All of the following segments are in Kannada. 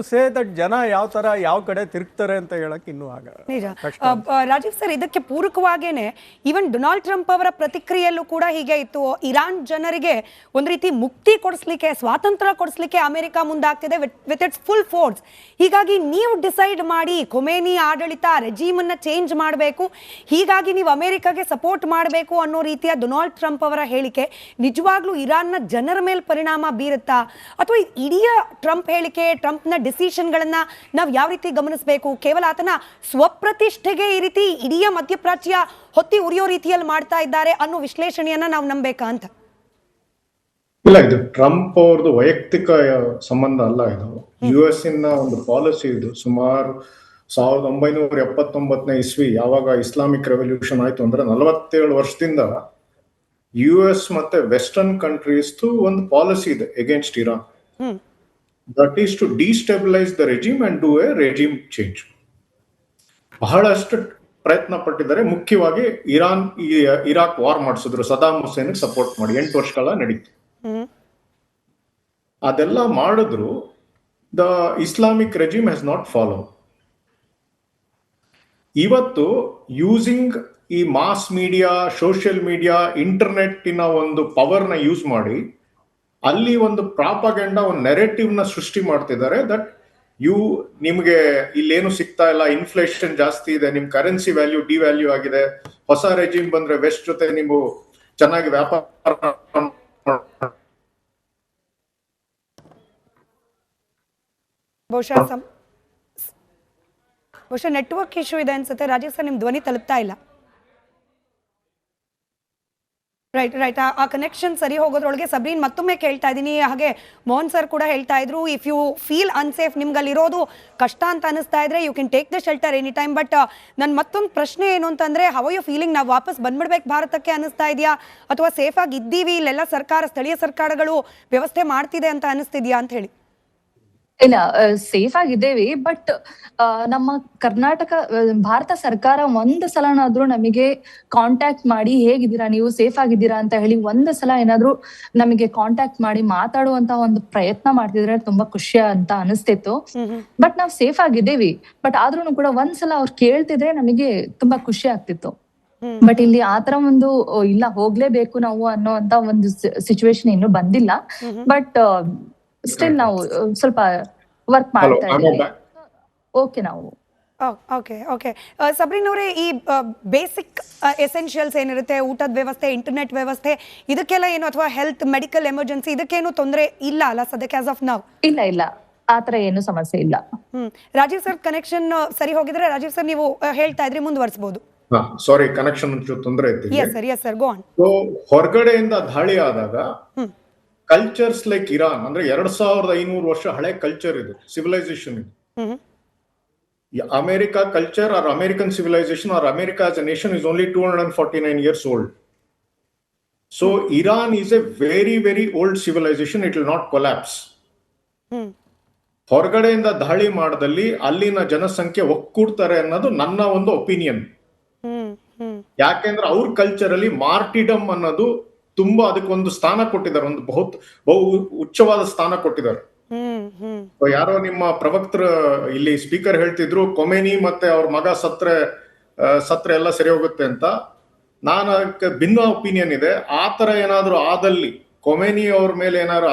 ಸೇ ದಟ್ ಜನ ಯಾವ ತರ ಯಾವ ಕಡೆ ತಿರುಗ್ತಾರೆ ಅಂತ ಹೇಳಕ್ ಇನ್ನೂ ನಿಜ. ರಾಜೀವ್ ಸರ್, ಇದಕ್ಕೆ ಪೂರಕವಾಗೇನೆ ಈವನ್ ಡೊನಾಲ್ಡ್ ಟ್ರಂಪ್ ಅವರ ಪ್ರತಿಕ್ರಿಯೆಯಲ್ಲೂ ಕೂಡ ಹೀಗೆ ಇತ್ತು. ಇರಾನ್ ಜನರಿಗೆ ಒಂದು ರೀತಿ ಮುಕ್ತಿ ಕೊಡಿಸ್ಲಿಕ್ಕೆ, ಸ್ವಾತಂತ್ರ್ಯ ಕೊಡಿಸ್ಲಿಕ್ಕೆ ಅಮೆರಿಕ ಮುಂದಾಗ್ತಿದೆ ವಿತ್ ಇಟ್ಸ್ ಫುಲ್ ಫೋರ್ಸ್. ಹೀಗಾಗಿ ನೀವು ಡಿಸೈಡ್ ಮಾಡಿ ಖೊಮೇನಿ ಆಡಳಿತ ರೆಜೀಮನ್ನ ಚೇಂಜ್ ಮಾಡಬೇಕು, ಹೀಗಾಗಿ ನೀವು ಅಮೆರಿಕಾಗೆ ಸಪೋರ್ಟ್ ಮಾಡಬೇಕು ಅನ್ನೋ ರೀತಿಯ ಡೊನಾಲ್ಡ್ ಟ್ರಂಪ್ ಅವರ ಹೇಳಿಕೆ ನಿಜವಾಗ್ಲೂ ಇರಾನ್ನ ಜನರ ಮೇಲೆ ಪರಿಣಾಮ ಬೀರುತ್ತಾ, ಅಥವಾ ಇಡೀ ಟ್ರಂಪ್ ಹೇಳಿಕೆ, ಟ್ರಂಪ್ನ ಡಿಸಿಷನ್ಗಳನ್ನ ನಾವು ಯಾವ ರೀತಿ ಗಮನಿಸಬೇಕು? ಕೇವಲ ಆತನ ಸ್ವಪ್ರತಿಷ್ಠೆಗೆ ಈ ರೀತಿ ಇಡೀ ಮಧ್ಯಪ್ರಾಚ್ಯ ಹೊತ್ತಿ ಉರಿಯೋ ರೀತಿಯಲ್ಲಿ ಮಾಡ್ತಾ ಇದ್ದಾರೆ ಅನ್ನೋ ವಿಶ್ಲೇಷಣೆಯನ್ನ ನಾವು ನಂಬೇಕಾ ಅಂತ? ಇಲ್ಲ, ಇದು ಟ್ರಂಪ್ ಅವ್ರದ್ದು ವೈಯಕ್ತಿಕ ಸಂಬಂಧ ಅಲ್ಲ. ಇದು US ಇನ್ನ ಒಂದು ಪಾಲಿಸಿ. ಇದು ಸುಮಾರು 1979ನೇ ಇಸ್ವಿ ಯಾವಾಗ ಇಸ್ಲಾಮಿಕ್ ರೆವಲ್ಯೂಷನ್ ಆಯ್ತು ಅಂದ್ರೆ 47 ವರ್ಷದಿಂದ US ಮತ್ತೆ ವೆಸ್ಟರ್ನ್ ಕಂಟ್ರೀಸ್ ಒಂದು ಪಾಲಿಸಿ ಇದೆ against Iran. That is to destabilise the regime and do a regime change. ಬಹಳಷ್ಟು ಪ್ರಯತ್ನ ಪಟ್ಟಿದ್ದಾರೆ. ಮುಖ್ಯವಾಗಿ ಇರಾಕ್ ವಾರ್ ಮಾಡಿಸಿದ್ರು, ಸದಾಮ್ ಹುಸೇನ್ ಸಪೋರ್ಟ್ ಮಾಡಿ 8 ವರ್ಷಗಳ ನಡೀತು. ಅದೆಲ್ಲ ಮಾಡಿದ್ರು. The Islamic regime has not follow. ಇವತ್ತು ಯೂಸಿಂಗ್ ಈ mass media, social media, internet ಒಂದು ಪವರ್ನ ಯೂಸ್ ಮಾಡಿ ಅಲ್ಲಿ ಒಂದು ಪ್ರಾಪಗೆಂಡ, ಒಂದು ನೆರೆಟಿವ್ ನ ಸೃಷ್ಟಿ ಮಾಡ್ತಿದ್ದಾರೆ. ದಟ್ ನಿಮ್ಗೆ ಇಲ್ಲೇನು ಸಿಗ್ತಾ ಇಲ್ಲ, ಇನ್ಫ್ಲೇಷನ್ ಜಾಸ್ತಿ ಇದೆ, ನಿಮ್ ಕರೆನ್ಸಿ ವ್ಯಾಲ್ಯೂ ಡಿವ್ಯಾಲ್ಯೂ ಆಗಿದೆ, ಹೊಸ ರೆಜಿಮ್ ಬಂದ್ರೆ ವೆಸ್ಟ್ ಜೊತೆ ನೀವು ಚೆನ್ನಾಗಿ ವ್ಯಾಪಾರ. ಬಹುಶಃ ನೆಟ್ವರ್ಕ್ ಇಶ್ಯೂ ಇದೆ ಅನ್ಸುತ್ತೆ. ರಾಜೀವ್ ಸರ್, ನಿಮ್ ಧ್ವನಿ ತಲುಪ್ತಾ ಇಲ್ಲ. ರೈಟ್ ಆ ಕನೆಕ್ಷನ್ ಸರಿ ಹೋಗೋದ್ರೊಳಗೆ ಸಬ್ರೀನ್ ಮತ್ತೊಮ್ಮೆ ಕೇಳ್ತಾ ಇದ್ದೀನಿ. ಹಾಗೆ ಮೋಹನ್ ಸರ್ ಕೂಡ ಹೇಳ್ತಾ ಇದ್ರು, ಇಫ್ ಯು ಫೀಲ್ ಅನ್ಸೇಫ್, ನಿಮ್ಗೆ ಅಲ್ಲಿರೋದು ಕಷ್ಟ ಅಂತ ಅನಿಸ್ತಾ ಇದ್ರೆ you can take the shelter any time. But ನನ್ನ ಮತ್ತೊಂದು ಪ್ರಶ್ನೆ ಏನು ಅಂತಂದ್ರೆ, ಹೌ ಯು ಫೀಲಿಂಗ್? ನಾವು ವಾಪಸ್ ಬಂದ್ಬಿಡ್ಬೇಕು ಭಾರತಕ್ಕೆ ಅನಿಸ್ತಾ ಇದೆಯಾ, ಅಥವಾ ಸೇಫ್ ಆಗಿ ಇದ್ದೀವಿ, ಇಲ್ಲೆಲ್ಲ ಸ್ಥಳೀಯ ಸರ್ಕಾರಗಳು ವ್ಯವಸ್ಥೆ ಮಾಡ್ತಿದೆ ಅಂತ ಅನಿಸ್ತಿದ್ಯಾ ಅಂತ ಹೇಳಿ? ಇಲ್ಲ, ಸೇಫ್ ಆಗಿದ್ದೇವೆ. ಬಟ್ ನಮ್ಮ ಭಾರತ ಸರ್ಕಾರ ಒಂದು ಸಲನಾದ್ರೂ ನಮಗೆ ಕಾಂಟ್ಯಾಕ್ಟ್ ಮಾಡಿ ಹೇಗಿದ್ದೀರಾ, ನೀವು ಸೇಫ್ ಆಗಿದ್ದೀರಾ ಅಂತ ಹೇಳಿ ಒಂದು ಸಲ ಏನಾದ್ರೂ ನಮಗೆ ಕಾಂಟ್ಯಾಕ್ಟ್ ಮಾಡಿ ಮಾತಾಡುವಂತ ಒಂದು ಪ್ರಯತ್ನ ಮಾಡ್ತಿದ್ರೆ ತುಂಬಾ ಖುಷಿ ಅಂತ ಅನಿಸ್ತಿತ್ತು. ಬಟ್ ನಾವ್ ಸೇಫ್ ಆಗಿದ್ದೇವಿ. ಬಟ್ ಆದ್ರೂ ಕೂಡ ಒಂದ್ಸಲ ಅವ್ರು ಕೇಳ್ತಿದ್ರೆ ನಮಗೆ ತುಂಬಾ ಖುಷಿ ಆಗ್ತಿತ್ತು. ಬಟ್ ಇಲ್ಲಿ ಆತರ ಒಂದು ಇಲ್ಲ, ಹೋಗ್ಲೇಬೇಕು ನಾವು ಅನ್ನೋ ಒಂದು ಸಿಚುವೇಶನ್ ಇನ್ನು ಬಂದಿಲ್ಲ. ಬಟ್ ಸ್ಟಿಲ್ ನಾವು ಸ್ವಲ್ಪ ವರ್ಕ್ ಮಾಡ್ತಾ ಇದ್ದೀವಿ. ಓಕೆ ನಾವು ಓಕೆ ಸಬ್ರೀನ್ ಅವರೇ, ಈ ಬೇಸಿಕ್ ಎಸೆನ್ಷಿಯಲ್ಸ್ ಏನಿರುತ್ತೆ, ಊಟದ ವ್ಯವಸ್ಥೆ, ಇಂಟರ್ನೆಟ್ ವ್ಯವಸ್ಥೆ, ಇದಕ್ಕೆಲ್ಲ ಏನು, ಅಥವಾ ಹೆಲ್ತ್ ಮೆಡಿಕಲ್ ಎಮರ್ಜೆನ್ಸಿ, ಇದಕ್ಕೇನು ತೊಂದರೆ ಇಲ್ಲ ಅಲ್ಲ ಸದ್ಯಕ್ಕೆ ಆಸ್ ಆಫ್ ನೌ? ಇಲ್ಲ, ಆತರ ಏನು ಸಮಸ್ಯೆ ಇಲ್ಲ. ರಾಜೀವ್ ಸರ್, ಕನೆಕ್ಷನ್ ಸರಿ ಹೋಗಿದ್ರೆ ರಾಜೀವ್ ಸರ್ ನೀವು ಹೇಳ್ತಾ ಇದ್ರಿ, ಮುಂದುವರಿಸಬಹುದು. ಸಾರಿ, ಕನೆಕ್ಷನ್ ತೊಂದರೆ ಇತ್ತು. Yes sir, go on. ಹೊರಗಡೆಯಿಂದ ದಾಳಿ ಆದಾಗ ಕಲ್ಚರ್ಸ್ ಲೈಕ್ ಇರಾನ್ ಅಂದ್ರೆ 2500 ವರ್ಷ ಹಳೆ ಕಲ್ಚರ್ ಇದು, ಸಿವಿಲೈಸೇಷನ್ ಇದು. America culture or American civilisation or America as a nation is only 249 years old. So Iran is a very very old civilization. It will not collapse. ಹೊರಗಡೆಯಿಂದ ದಾಳಿ ಮಾಡದಲ್ಲಿ ಅಲ್ಲಿನ ಜನಸಂಖ್ಯೆ ಒಕ್ಕೂಡ್ತಾರೆ ಅನ್ನೋದು ನನ್ನ ಒಂದು ಒಪಿನಿಯನ್. ಯಾಕೆಂದ್ರೆ ಅವ್ರ ಕಲ್ಚರ್ ಅಲ್ಲಿ ಮಾರ್ಟಿಡಮ್ ಅನ್ನೋದು ತುಂಬಾ, ಅದಕ್ಕೊಂದು ಸ್ಥಾನ ಕೊಟ್ಟಿದ್ದಾರೆ, ಒಂದು ಬಹು ಉಚ್ಚವಾದ ಸ್ಥಾನ ಕೊಟ್ಟಿದ್ದಾರೆ. ಯಾರೋ ನಿಮ್ಮ ಪ್ರವಕ್ತರು ಇಲ್ಲಿ ಸ್ಪೀಕರ್ ಹೇಳ್ತಿದ್ರು, ಖೊಮೇನಿ ಮತ್ತೆ ಅವ್ರ ಮಗ ಸತ್ರೆ ಎಲ್ಲ ಸರಿ ಹೋಗುತ್ತೆ ಅಂತ. ನಾನು ಅದಕ್ಕೆ ಭಿನ್ನ ಒಪಿನಿಯನ್ ಇದೆ. ಆತರ ಏನಾದ್ರು ಆದಲ್ಲಿ, ಖೊಮೇನಿ ಅವ್ರ ಮೇಲೆ ಏನಾದ್ರು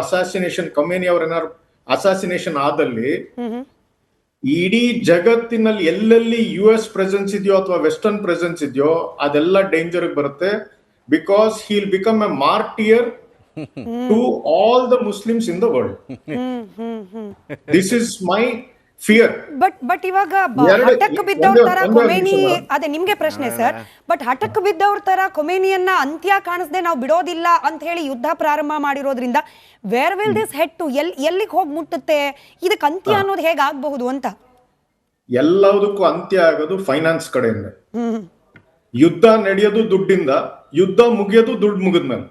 ಅಸಾಸಿನೇಷನ್ ಆದಲ್ಲಿ ಇಡೀ ಜಗತ್ತಿನಲ್ಲಿ ಎಲ್ಲೆಲ್ಲಿ US ಪ್ರೆಸೆನ್ಸ್ ಇದೆಯೋ ಅಥವಾ ವೆಸ್ಟರ್ನ್ ಪ್ರೆಸೆನ್ಸ್ ಇದೆಯೋ ಅದೆಲ್ಲ ಡೇಂಜರ್ ಬರುತ್ತೆ. Because he'll become a martyr to all the Muslims in the world. This is my fear. But ಇವಾಗ ಹಠಕ್ಕೆ ಬಿದ್ದವ್ರ ತರ ಖೊಮೇನಿ, ಅದೇ ನಿಮ್ಗೆ ಪ್ರಶ್ನೆ ಸರ್. ಬಟ್ ಹಠಕ್ಕೆ ಬಿದ್ದವ್ರ ತರ ಖೊಮೇನಿಯನ್ನ ಅಂತ್ಯ ಕಾಣಿಸದೆ ನಾವು ಬಿಡೋದಿಲ್ಲ ಅಂತ ಹೇಳಿ ಯುದ್ಧ ಪ್ರಾರಂಭ ಮಾಡಿರೋದ್ರಿಂದ where will this head to? ಎಲ್ಲಿಗೆ ಹೋಗಿ ಮುಟ್ಟುತ್ತೆ? ಇದಕ್ಕೆ ಅಂತ್ಯ ಅನ್ನೋದು ಹೇಗಾಗಬಹುದು ಅಂತ? ಎಲ್ಲದಕ್ಕೂ ಅಂತ್ಯ ಆಗೋದು ಫೈನಾನ್ಸ್ ಕಡೆಯಿಂದ. ಯುದ್ಧ ನಡೆಯೋದು ದುಡ್ಡಿಂದ, ಯುದ್ಧ ಮುಗಿಯೋದು ದುಡ್ಡು ಮುಗಿದ್ಮೇಲೆ.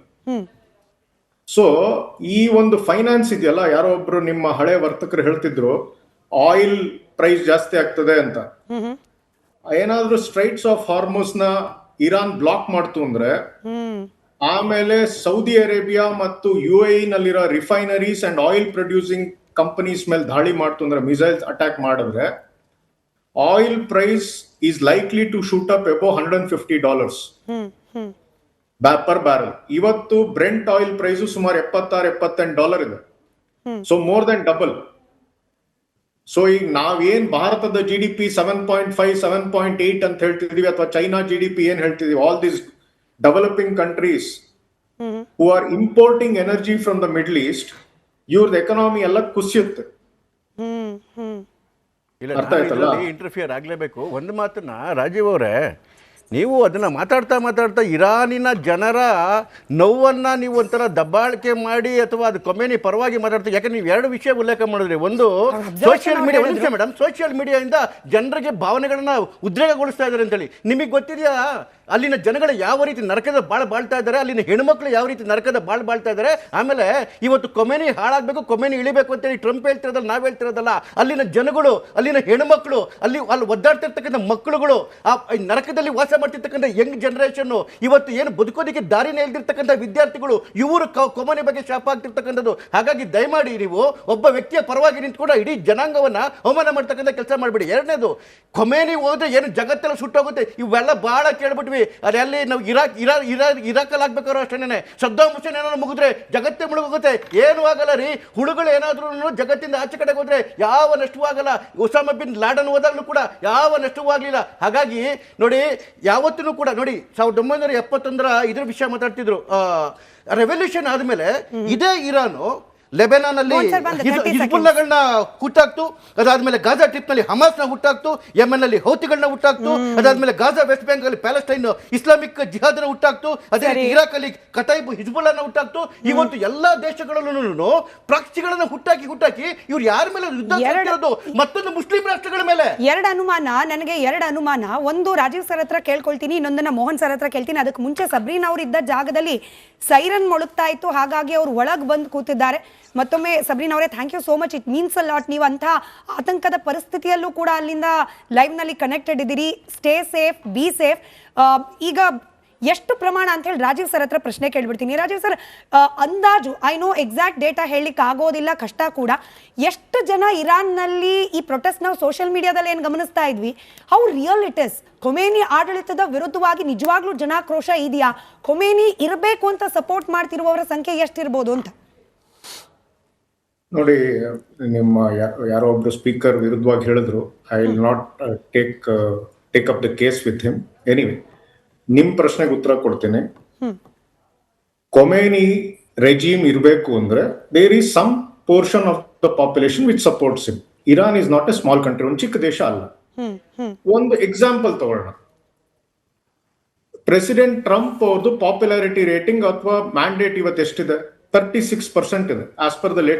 ಸೊ ಈ ಒಂದು ಫೈನಾನ್ಸ್ ಇದೆಯಲ್ಲ, ಯಾರೋ ಒಬ್ರು ನಿಮ್ಮ ಹಳೆ ವರ್ತಕರು ಹೇಳ್ತಿದ್ರು ಆಯಿಲ್ ಪ್ರೈಸ್ ಜಾಸ್ತಿ ಆಗ್ತದೆ ಅಂತ. ಏನಾದ್ರೂ ಸ್ಟ್ರೈಟ್ಸ್ ಆಫ್ ಹಾರ್ಮೋಸ್ ನ ಇರಾನ್ ಬ್ಲಾಕ್ ಮಾಡ್ತು ಅಂದ್ರೆ, ಆಮೇಲೆ ಸೌದಿ ಅರೇಬಿಯಾ ಮತ್ತು UAE ನಲ್ಲಿರೋ refineries and oil producing companies ಮೇಲೆ ದಾಳಿ ಮಾಡ್ತು ಅಂದ್ರೆ, ಮಿಸೈಲ್ಸ್ ಅಟ್ಯಾಕ್ ಮಾಡಿದ್ರೆ, oil price is likely to shoot up above $150 per barrel. ಇವತ್ತು ಬ್ರೆಂಟ್ ಆಯಿಲ್ ಪ್ರೈಸ್ ಸುಮಾರು $76-78 ಇದೆ. So more than double. So ಈಗ ನಾವೇನ್ ಭಾರತದ GDP 7.5 7.8 ಅಂತ ಹೇಳ್ತಿದೀವಿ, ಅಥವಾ ಚೈನಾ GDP ಏನ್ ಹೇಳ್ತಿದೀವಿ, all these developing countries who are importing energy from the middle east, ಇವ್ರದ್ದು ಎಕನಾಮಿ ಎಲ್ಲ ಕುಸಿಯುತ್ತೆ. ಇಂಟರ್ಫಿಯರ್ ಆಗ್ಲೇಬೇಕು. ಒಂದು ಮಾತನ್ನ ರಾಜೀವ್ ಅವರೇ, ನೀವು ಅದನ್ನ ಮಾತಾಡ್ತಾ ಇರಾನಿನ ಜನರ ನೋವನ್ನ ನೀವು ಒಂಥರ ದಬ್ಬಾಳಿಕೆ ಮಾಡಿ ಅಥವಾ ಅದು ಕೊಮೇನಿ ಪರವಾಗಿ ಮಾತಾಡ್ತಾ, ಯಾಕಂದ್ರೆ ನೀವು ಎರಡು ವಿಷಯ ಉಲ್ಲೇಖ ಮಾಡಿದ್ರಿ. ಒಂದು ಸೋಷಿಯಲ್ ಮೀಡಿಯಾ, ಒಂದು ನಿಮಿಷ ಮೇಡಮ್, ಸೋಷಿಯಲ್ ಮೀಡಿಯಾದಿಂದ ಜನರಿಗೆ ಭಾವನೆಗಳನ್ನ ಉದ್ರೇಕಗೊಳಿಸ್ತಾ ಇದ್ದಾರೆ ಅಂತೇಳಿ ನಿಮಗೆ ಗೊತ್ತಿದೆಯಾ? ಅಲ್ಲಿನ ಜನಗಳು ಯಾವ ರೀತಿ ನರಕದ ಬಾಳ್ತಾ ಇದ್ದಾರೆ, ಅಲ್ಲಿನ ಹೆಣ್ಮಕ್ಳು ಯಾವ ರೀತಿ ನರಕದ ಬಾಳ್ತಾ ಇದ್ದಾರೆ. ಆಮೇಲೆ ಇವತ್ತು ಕೊಮೇನಿ ಹಾಳಾಗಬೇಕು, ಕೊಮೇನಿ ಇಳಿಬೇಕು ಅಂತೇಳಿ ಟ್ರಂಪ್ ಹೇಳ್ತಿರೋದಲ್ಲ, ನಾವು ಹೇಳ್ತಿರೋದಲ್ಲ. ಅಲ್ಲಿನ ಜನಗಳು, ಅಲ್ಲಿನ ಹೆಣ್ಮಕ್ಳು, ಅಲ್ಲಿ ಒದ್ದಾಡ್ತಿರ್ತಕ್ಕಂಥ ಮಕ್ಕಳುಗಳು, ಆ ನರಕದಲ್ಲಿ ವಾಸ ಮಾಡ್ತಿರ್ತಕ್ಕಂಥ ಯಂಗ್ ಜನರೇಷನ್, ಇವತ್ತು ಏನು ಬದುಕೋದಕ್ಕೆ ದಾರಿನೇ ಇಲ್ದಿರ್ತಕ್ಕಂಥ ವಿದ್ಯಾರ್ಥಿಗಳು, ಇವರು ಕೊಮೇನಿ ಬಗ್ಗೆ ಶಾಪ ಆಗ್ತಿರ್ತಕ್ಕಂಥದ್ದು. ಹಾಗಾಗಿ ದಯಮಾಡಿ ನೀವು ಒಬ್ಬ ವ್ಯಕ್ತಿಯ ಪರವಾಗಿ ನಿಂತ್ಕೊಂಡು ಇಡೀ ಜನಾಂಗವನ್ನ ಅವಮಾನ ಮಾಡ್ತಕ್ಕಂಥ ಕೆಲಸ ಮಾಡಬೇಡಿ. ಎರಡನೇದು, ಕೊಮೇನಿ ಹೋದ್ರೆ ಏನು ಜಗತ್ತೆಲ್ಲ ಸುಟ್ಟೋಗುತ್ತೆ, ಇವೆಲ್ಲ ಬಹಳ ಕೇಳ್ಬಿಟ್ವಿ. ಅಲ್ಲಿ ನಾವು ಇರಾಕಲ್ಲಿ ಆಗ್ಬೇಕಾದ್ರು ಅಷ್ಟೇನೆ, ಸದ್ದಾಮ್ ಹುಸೇನ್ ಏನಾದ್ರು ಮುಗಿದ್ರೆ ಜಗತ್ತೇ ಮುಳುಗೋಗುತ್ತೆ. ಏನು ಆಗಲ್ಲ ರೀ. ಹುಳುಗಳು ಏನಾದ್ರೂ ಜಗತ್ತಿಂದ ಆಚೆ ಕಡೆಗೆ ಹೋದ್ರೆ ಯಾವ ನಷ್ಟವೂ ಆಗಲ್ಲ. ಉಸಾಮಾ ಬಿನ್ ಲಾಡನ್ ಹೋದಾಗ್ಲೂ ಕೂಡ ಯಾವ ನಷ್ಟವೂ ಆಗಲಿಲ್ಲ. ಹಾಗಾಗಿ ನೋಡಿ, ಯಾವತ್ತೂ ಕೂಡ ನೋಡಿ, 1971 ಇದ್ರ ವಿಷಯ ಮಾತಾಡ್ತಿದ್ರು. ರೆವಲ್ಯೂಷನ್ ಆದ್ಮೇಲೆ ಇದೇ ಇರಾನು ಲೆಬನಾನ್ ಅಲ್ಲಿ ಹಿಜ್ಬುಲ್ಲಾಗಳನ್ನ ಹುಟ್ಟಾಕ್ತು, ಅದಾದ್ಮೇಲೆ ಗಾಜಾ ಟ್ರಿಪ್ ನಲ್ಲಿ ಹಮಾಸ್ ನ ಹುಟ್ಟಾಕ್ತು, ಯೆಮೆನ್ ಅಲ್ಲಿ ಹೌತಿಗಳನ್ನ ಹುಟ್ಟಾಕ್ತು, ಅದಾದ್ಮೇಲೆ ಗಾಜಾ ವೆಸ್ಟ್ ಬ್ಯಾಂಕ್ ಅಲ್ಲಿ ಪ್ಯಾಲೆಸ್ಟೈನ್ ಇಸ್ಲಾಮಿಕ್ ಜಿಹಾದ್ ನ ಹುಟ್ಟಾಕ್ತು, ಅದೇ ರೀತಿ ಇರಾಕ್ ಅಲ್ಲಿ ಕತೈಬ್ ಹಿಜ್ಬುಲ್ಲಾನ ಹುಟ್ಟಾಕ್ತು. ಇವತ್ತು ಎಲ್ಲಾ ದೇಶಗಳಲ್ಲೂ ಪ್ರಾಕ್ಸಿಗಳನ್ನ ಹುಟ್ಟಾಕಿ ಇವ್ರು ಯಾರ ಮೇಲೆ ಯುದ್ಧ ಮಾಡ್ತಿರೋದು? ಮತ್ತೊಂದು ಮುಸ್ಲಿಂ ರಾಷ್ಟ್ರಗಳ ಮೇಲೆ. ನನಗೆ ಎರಡು ಅನುಮಾನ. ಒಂದು ರಾಜೀವ್ ಸರ್ ಹತ್ರ ಕೇಳ್ಕೊಳ್ತೀನಿ, ಇನ್ನೊಂದನ್ನ ಮೋಹನ್ ಸರ್ ಹತ್ರ ಕೇಳ್ತೀನಿ. ಅದಕ್ಕೆ ಮುಂಚೆ ಸಬ್ರೀನ್ ಅವ್ರು ಇದ್ದ ಜಾಗದಲ್ಲಿ ಸೈರನ್ ಮೊಳಗ್ತಾ ಇತ್ತು, ಹಾಗಾಗಿ ಅವ್ರು ಒಳಗೆ ಬಂದು ಕೂತಿದ್ದಾರೆ. ಮತ್ತೊಮ್ಮೆ ಸಬ್ರೀನ್ ಅವರೇ, thank you so much. It means a lot. ನೀವು ಅಂತಹ ಆತಂಕದ ಪರಿಸ್ಥಿತಿಯಲ್ಲೂ ಕೂಡ ಅಲ್ಲಿಂದ ಲೈವ್ ನಲ್ಲಿ ಕನೆಕ್ಟೆಡ್ ಇದ್ದೀರಿ. Stay safe, be safe. ಈಗ ಎಷ್ಟು ಪ್ರಮಾಣ ಅಂತ ಹೇಳಿ ರಾಜೀವ್ ಸರ್ ಹತ್ರ ಪ್ರಶ್ನೆ ಕೇಳ್ಬಿಡ್ತೀನಿ. ರಾಜೀವ್ ಸರ್, ಅಂದಾಜು, ಐ ನೋ ಎಕ್ಸಾಕ್ಟ್ ಡೇಟಾ ಹೇಳಲಿಕ್ಕೆ ಆಗೋದಿಲ್ಲ, ಕಷ್ಟ ಕೂಡ. ಎಷ್ಟು ಜನ ಇರಾನ್ನಲ್ಲಿ ಈ ಪ್ರೊಟೆಸ್ಟ್ ನಾವು ಸೋಷಿಯಲ್ ಮೀಡಿಯಾದಲ್ಲಿ ಏನು ಗಮನಿಸ್ತಾ ಇದ್ವಿ, ಹೌ ರಿಯಲ್ ಇಟ್ ಇಸ್? ಖೊಮೇನಿ ಆಡಳಿತದ ವಿರುದ್ಧವಾಗಿ ನಿಜವಾಗ್ಲೂ ಜನಾಕ್ರೋಶ ಇದೆಯಾ? ಖೊಮೇನಿ ಇರಬೇಕು ಅಂತ ಸಪೋರ್ಟ್ ಮಾಡ್ತಿರುವವರ ಸಂಖ್ಯೆ ಎಷ್ಟಿರ್ಬೋದು ಅಂತ? ನೋಡಿ, ನಿಮ್ಮ ಯಾರೋ ಒಬ್ರು ಸ್ಪೀಕರ್ ವಿರುದ್ಧವಾಗಿ ಹೇಳಿದ್ರು, I will not take up the case with him. Anyway, ನಿಮ್ ಪ್ರಶ್ನೆಗೆ ಉತ್ತರ ಕೊಡ್ತೇನೆ. ಕೊಮೇನಿ ರೆಜಿಮ್ ಇರಬೇಕು ಅಂದ್ರೆ there is some portion of the population which supports him. Iran is not a small country, ಒಂದು ಚಿಕ್ಕ ದೇಶ ಅಲ್ಲ. ಒಂದು ಎಕ್ಸಾಂಪಲ್ ತಗೊಳ್ಳೋಣ. ಪ್ರೆಸಿಡೆಂಟ್ ಟ್ರಂಪ್ ಅವ್ರದ್ದು ಪಾಪ್ಯುಲಾರಿಟಿ ರೇಟಿಂಗ್ ಅಥವಾ ಮ್ಯಾಂಡೇಟ್ ಇವತ್ತು ಎಷ್ಟಿದೆ? 36% ಇದೆ, ಆಸ್ ಪರ್ ದ ಲೇಟೆಸ್ಟ್